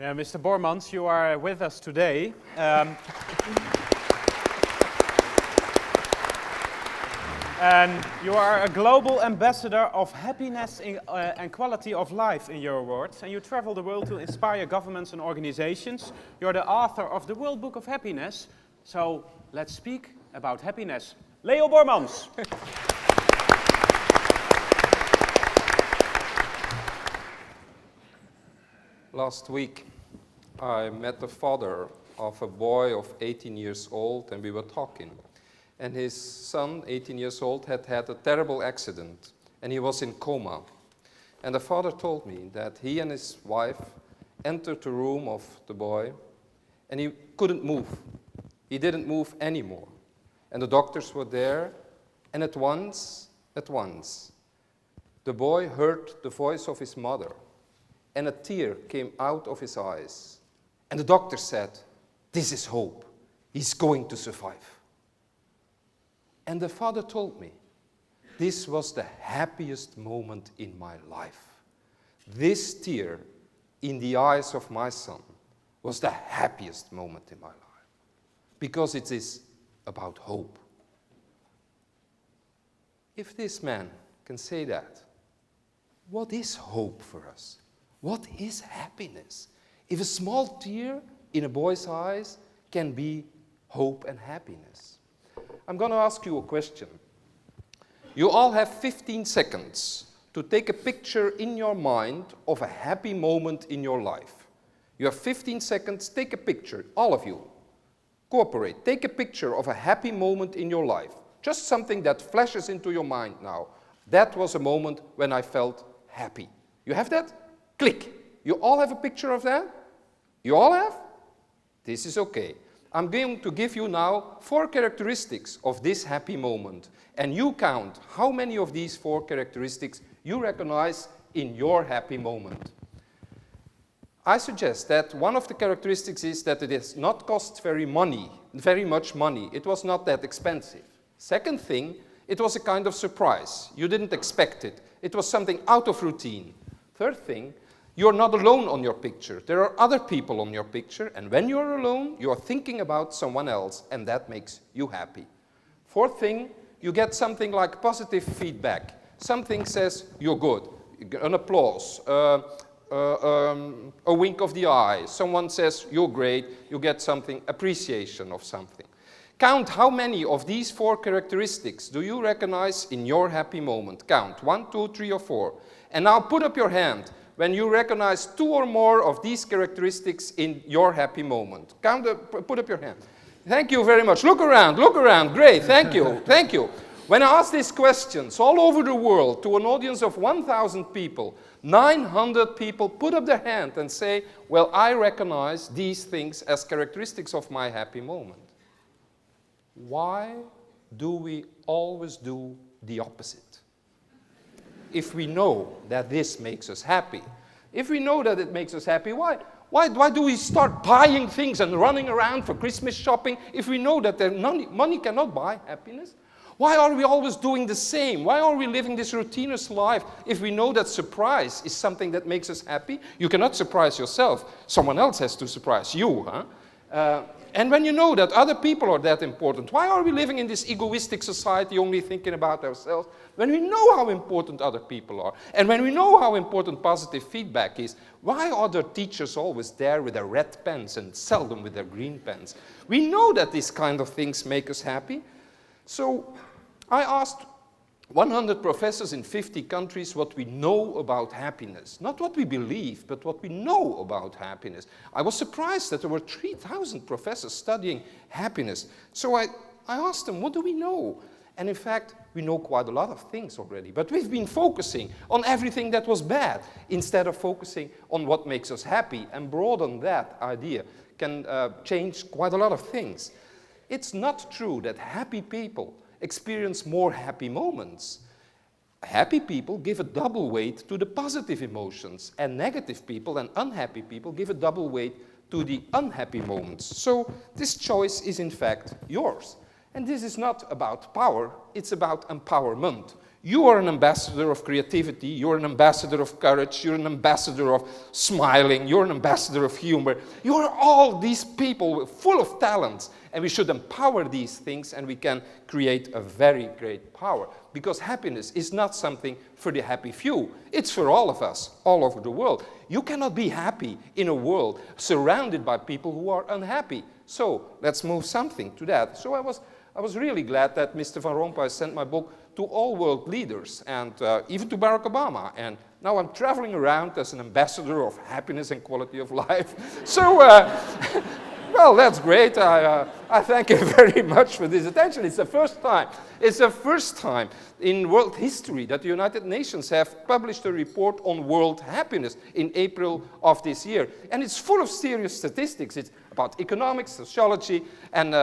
Yeah, Mr. Bormans, you are with us today. And you are a global ambassador of happiness and quality of life in your words. And you travel the world to inspire governments and organizations. You're the author of the World Book of Happiness. So let's speak about happiness. Leo Bormans. Last week, I met the father of a boy of 18 years old, and we were talking. And his son, 18 years old, had had a terrible accident, and he was in coma. And the father told me that he and his wife entered the room of the boy, and he couldn't move. He didn't move anymore. And the doctors were there, and at once, the boy heard the voice of his mother, and a tear came out of his eyes. And the doctor said, "This is hope. He's going to survive." And the father told me, this was the happiest moment in my life. This tear in the eyes of my son was the happiest moment in my life. Because it is about hope. If this man can say that, what is hope for us? What is happiness? If a small tear in a boy's eyes can be hope and happiness. I'm going to ask you a question. You all have 15 seconds to take a picture in your mind of a happy moment in your life. You have 15 seconds, take a picture, all of you. Cooperate, take a picture of a happy moment in your life. Just something that flashes into your mind now. That was a moment when I felt happy. You have that? Click. You all have a picture of that? You all have? This is okay. I'm going to give you now 4 characteristics of this happy moment. And you count how many of these 4 characteristics you recognize in your happy moment. I suggest that one of the characteristics is that it does not cost very much money. It was not that expensive. Second thing, it was a kind of surprise. You didn't expect it. It was something out of routine. Third thing, you're not alone on your picture. There are other people on your picture, and when you're alone, you're thinking about someone else, and that makes you happy. Fourth thing, you get something like positive feedback. Something says you're good, an applause, a wink of the eye. Someone says you're great, you get something, appreciation of something. Count how many of these 4 characteristics do you recognize in your happy moment. Count 1, 2, 3, or 4. And now put up your hand when you recognize 2 or more of these characteristics in your happy moment. Put up your hand. Thank you very much. Look around, great, thank you, thank you. When I ask these questions all over the world to an audience of 1,000 people, 900 people put up their hand and say, well, I recognize these things as characteristics of my happy moment. Why do we always do the opposite? If we know that this makes us happy, if we know that it makes us happy, why do we start buying things and running around for Christmas shopping if we know that money cannot buy happiness? Why are we always doing the same? Why are we living this routinous life if we know that surprise is something that makes us happy? You cannot surprise yourself. Someone else has to surprise you, huh? And when you know that other people are that important, why are we living in this egoistic society only thinking about ourselves? When we know how important other people are, and when we know how important positive feedback is, why are the teachers always there with their red pens and seldom with their green pens? We know that these kind of things make us happy. So I asked 100 professors in 50 countries what we know about happiness. Not what we believe, but what we know about happiness. I was surprised that there were 3,000 professors studying happiness. So I asked them, what do we know? And in fact, we know quite a lot of things already. But we've been focusing on everything that was bad instead of focusing on what makes us happy. And broaden that idea can change quite a lot of things. It's not true that happy people experience more happy moments. Happy people give a double weight to the positive emotions, and negative people and unhappy people give a double weight to the unhappy moments. So this choice is in fact yours. And this is not about power, it's about empowerment. You are an ambassador of creativity, you're an ambassador of courage, you're an ambassador of smiling, you're an ambassador of humor. You are all these people full of talents, and we should empower these things, and we can create a very great power. Because happiness is not something for the happy few. It's for all of us, all over the world. You cannot be happy in a world surrounded by people who are unhappy. So let's move something to that. So I was really glad that Mr. Van Rompuy sent my book to all world leaders, and even to Barack Obama. And now I'm traveling around as an ambassador of happiness and quality of life. So, well, that's great. I thank you very much for this attention. It's the first time. It's the first time in world history that the United Nations have published a report on world happiness in April of this year. And it's full of serious statistics. It's about economics, sociology, and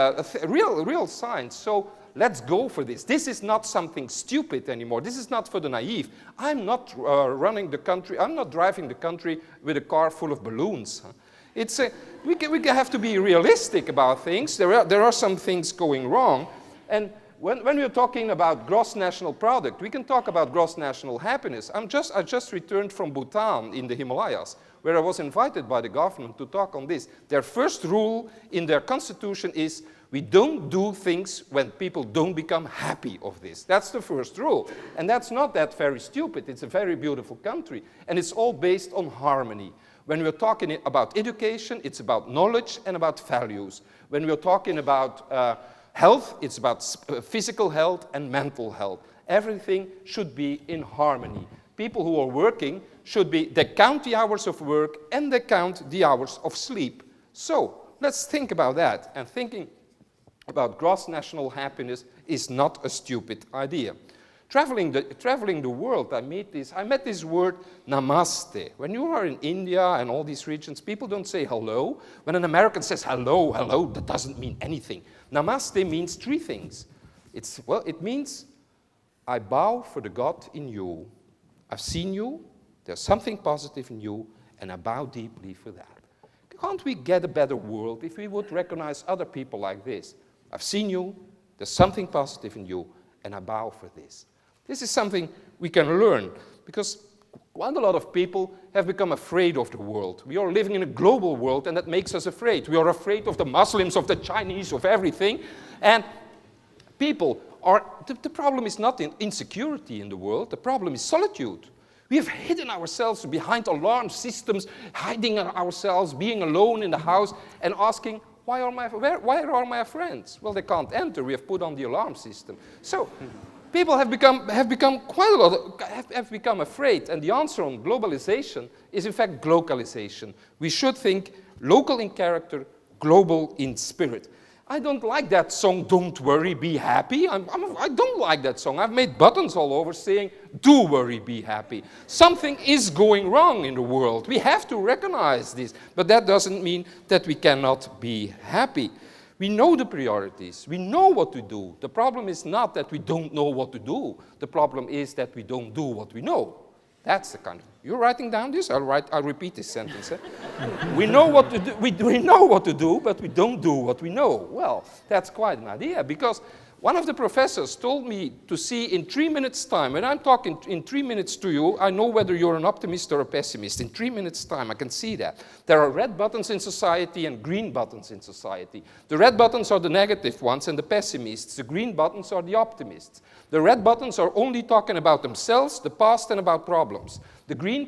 real science. So let's go for this. This is not something stupid anymore. This is not for the naive. I'm not running the country. I'm not driving the country with a car full of balloons. It's we have to be realistic about things. There are some things going wrong. And when we're talking about gross national product, we can talk about gross national happiness. I just returned from Bhutan in the Himalayas, where I was invited by the government to talk on this. Their first rule in their constitution is, we don't do things when people don't become happy of this. That's the first rule. And that's not that very stupid. It's a very beautiful country. And it's all based on harmony. When we're talking about education, it's about knowledge and about values. When we're talking about health, it's about physical health and mental health. Everything should be in harmony. People who are working they count the hours of work and they count the hours of sleep. So let's think about that. And thinking about gross national happiness is not a stupid idea. Traveling the world, I met this word namaste. When you are in India and all these regions, people don't say hello. When an American says hello, that doesn't mean anything. Namaste means three things. It means, I bow for the God in you. I've seen you, there's something positive in you, and I bow deeply for that. Can't we get a better world if we would recognize other people like this? I've seen you, there's something positive in you, and I bow for this. This is something we can learn, because quite a lot of people have become afraid of the world. We are living in a global world, and that makes us afraid. We are afraid of the Muslims, of the Chinese, of everything. And people are, the problem is not insecurity in the world, the problem is solitude. We have hidden ourselves behind alarm systems, hiding ourselves, being alone in the house, and asking, why are my friends? Well, they can't enter. We have put on the alarm system. So people have become quite a lot, have become afraid. And the answer on globalization is, in fact, glocalization. We should think local in character, global in spirit. I don't like that song, Don't Worry, Be Happy. I don't like that song. I've made buttons all over saying, do worry, be happy. Something is going wrong in the world. We have to recognize this. But that doesn't mean that we cannot be happy. We know the priorities. We know what to do. The problem is not that we don't know what to do. The problem is that we don't do what we know. That's the kind of... You're writing down this? I'll repeat this sentence. We know what to do. We know what to do, but we don't do what we know. Well, that's quite an idea, because one of the professors told me to see in 3 minutes' time, when I'm talking in 3 minutes to you, I know whether you're an optimist or a pessimist. In 3 minutes' time, I can see that. There are red buttons in society and green buttons in society. The red buttons are the negative ones and the pessimists. The green buttons are the optimists. The red buttons are only talking about themselves, the past, and about problems. The green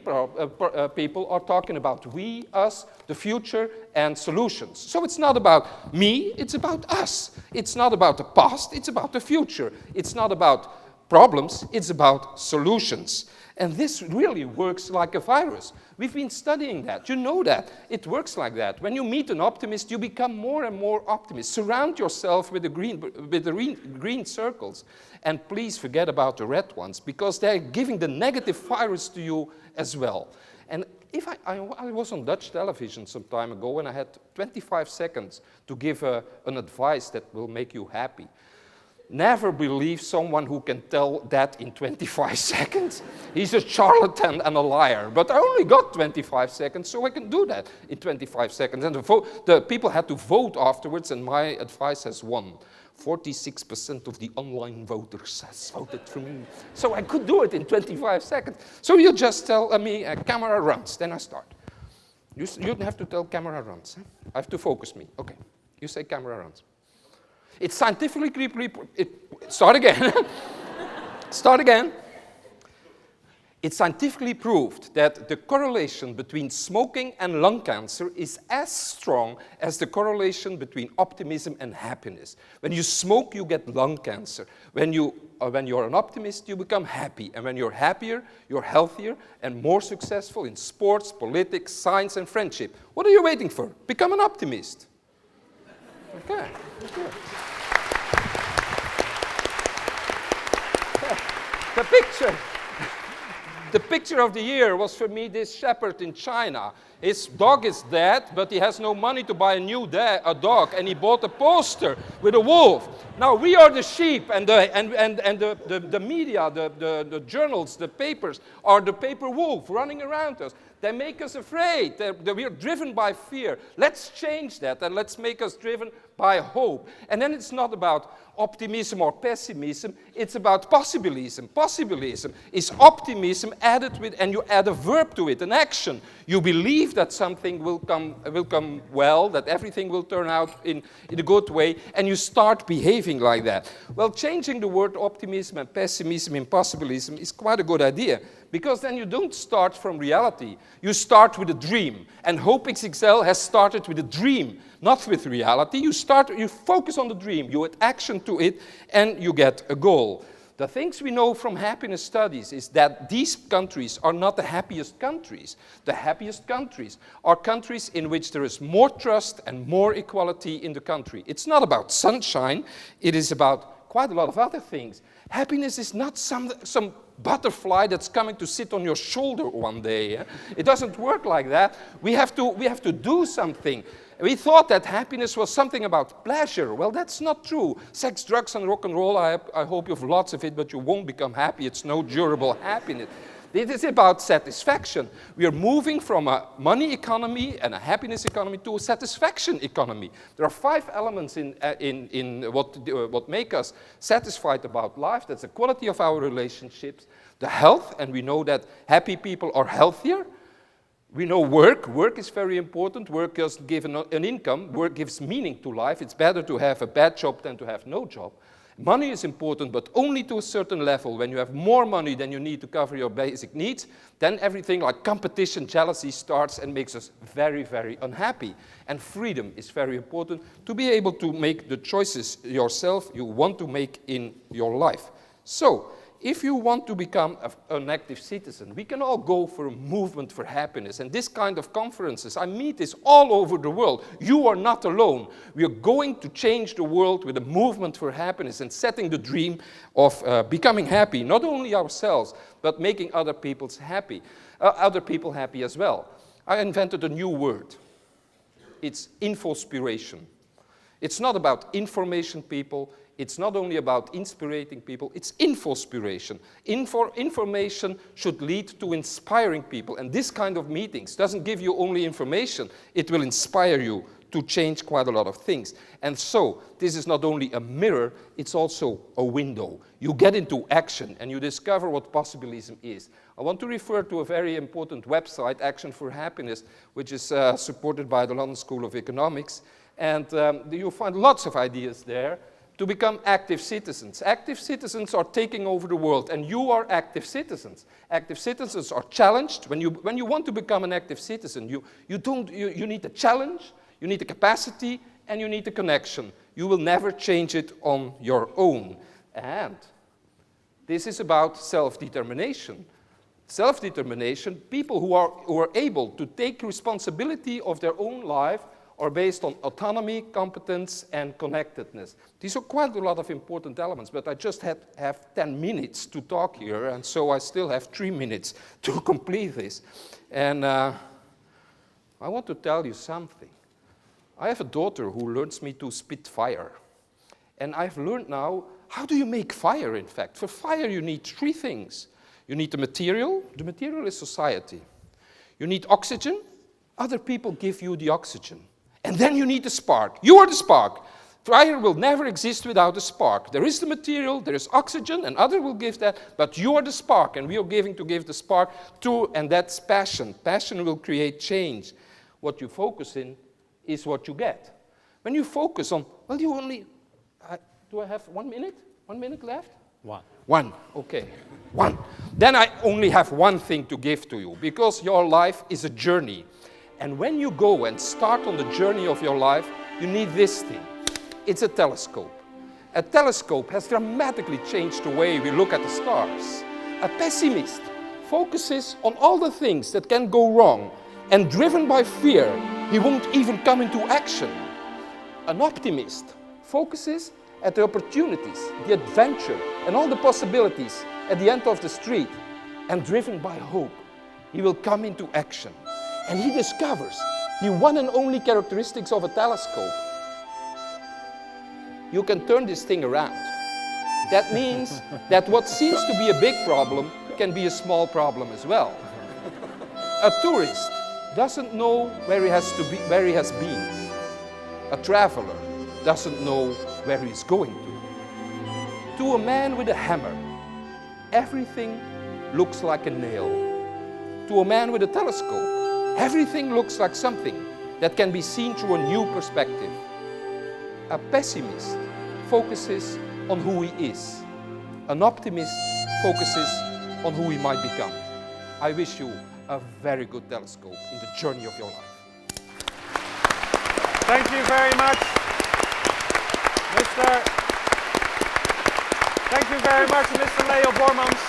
people are talking about we, us, the future, and solutions. So it's not about me, it's about us. It's not about the past, it's about the future. It's not about problems, it's about solutions. And this really works like a virus. We've been studying that. You know that. It works like that. When you meet an optimist, you become more and more optimist. Surround yourself with the green circles. And please forget about the red ones, because they're giving the negative virus to you as well. And if I was on Dutch television some time ago, and I had 25 seconds to give an advice that will make you happy. never believe someone who can tell that in 25 seconds. He's a charlatan and a liar. But I only got 25 seconds, so I can do that in 25 seconds. And the people had to vote afterwards, and my advice has won. 46% of the online voters has voted for me. So I could do it in 25 seconds. So you just tell me, camera runs, then I start. You don't have to tell camera runs. Huh? I have to focus me. Okay, you say camera runs. It's scientifically, start again. Start again. It's scientifically proved that the correlation between smoking and lung cancer is as strong as the correlation between optimism and happiness. When you smoke, you get lung cancer. When you're an optimist, you become happy. And when you're happier, you're healthier and more successful in sports, politics, science, and friendship. What are you waiting for? Become an optimist. Okay. The picture of the year was for me this shepherd in China. His dog is dead, but he has no money to buy a new dog, and he bought a poster with a wolf. Now we are the sheep, and the media, the journals, the papers are the paper wolf running around us. They make us afraid. We are driven by fear. Let's change that, and let's make us driven by hope. And then it's not about optimism or pessimism, it's about possibilism. Possibilism is optimism added with, and you add a verb to it, an action. You believe that something will come well, that everything will turn out in a good way, and you start behaving like that. Well, changing the word optimism and pessimism in possibilism is quite a good idea, because then you don't start from reality. You start with a dream, and HOPE XXL has started with a dream, not with reality. You focus on the dream, you add action to it, and you get a goal. The things we know from happiness studies is that these countries are not the happiest countries. The happiest countries are countries in which there is more trust and more equality in the country. It's not about sunshine, it is about quite a lot of other things. Happiness is not some butterfly that's coming to sit on your shoulder one day. Eh? It doesn't work like that. We have to do something. We thought that happiness was something about pleasure. Well, that's not true. Sex, drugs, and rock and roll, I hope you have lots of it, but you won't become happy. It's no durable happiness. It is about satisfaction. We are moving from a money economy and a happiness economy to a satisfaction economy. There are 5 elements in what make us satisfied about life. That's the quality of our relationships, the health, and we know that happy people are healthier. We know work. Work is very important. Work doesn't give an income. Work gives meaning to life. It's better to have a bad job than to have no job. Money is important, but only to a certain level. When you have more money than you need to cover your basic needs, then everything like competition, jealousy starts and makes us very, very unhappy. And freedom is very important to be able to make the choices yourself you want to make in your life. So, if you want to become an active citizen, we can all go for a movement for happiness. And this kind of conferences, I meet this all over the world. You are not alone. We are going to change the world with a movement for happiness and setting the dream of becoming happy, not only ourselves, but making other people happy as well. I invented a new word. It's infospiration. It's not about information people. It's not only about inspiring people, it's infospiration. Information should lead to inspiring people. And this kind of meetings doesn't give you only information, it will inspire you to change quite a lot of things. And so, this is not only a mirror, it's also a window. You get into action and you discover what possibilism is. I want to refer to a very important website, Action for Happiness, which is supported by the London School of Economics. And you'll find lots of ideas there to become active citizens. Active citizens are taking over the world, and you are active citizens. Active citizens are challenged. When you want to become an active citizen, you need a challenge, you need a capacity, and you need a connection. You will never change it on your own. And this is about self-determination. Self-determination, people who are able to take responsibility of their own life are based on autonomy, competence, and connectedness. These are quite a lot of important elements, but I just have 10 minutes to talk here, and so I still have 3 minutes to complete this. And I want to tell you something. I have a daughter who learns me to spit fire. And I've learned now how do you make fire, in fact? For fire, you need three things. You need the material is society. You need oxygen, other people give you the oxygen. And then you need the spark. You are the spark. Fire will never exist without a spark. There is the material, there is oxygen, and others will give that, but you are the spark, and we are to give the spark to, and that's passion. Passion will create change. What you focus in is what you get. When you focus on, well, you only, do I have 1 minute? 1 minute left? One, okay. One. Then I only have one thing to give to you, because your life is a journey. And when you go and start on the journey of your life, you need this thing. It's a telescope. A telescope has dramatically changed the way we look at the stars. A pessimist focuses on all the things that can go wrong, and driven by fear, he won't even come into action. An optimist focuses at the opportunities, the adventure, and all the possibilities at the end of the street, and driven by hope, he will come into action. And he discovers the one and only characteristics of a telescope. You can turn this thing around. That means that what seems to be a big problem can be a small problem as well. A tourist doesn't know where he has been. A traveler doesn't know where he's going to. To a man with a hammer, everything looks like a nail. To a man with a telescope, everything looks like something that can be seen through a new perspective. A pessimist focuses on who he is. An optimist focuses on who he might become. I wish you a very good telescope in the journey of your life. Thank you very much, Thank you very much, Mr. Leo Bormans.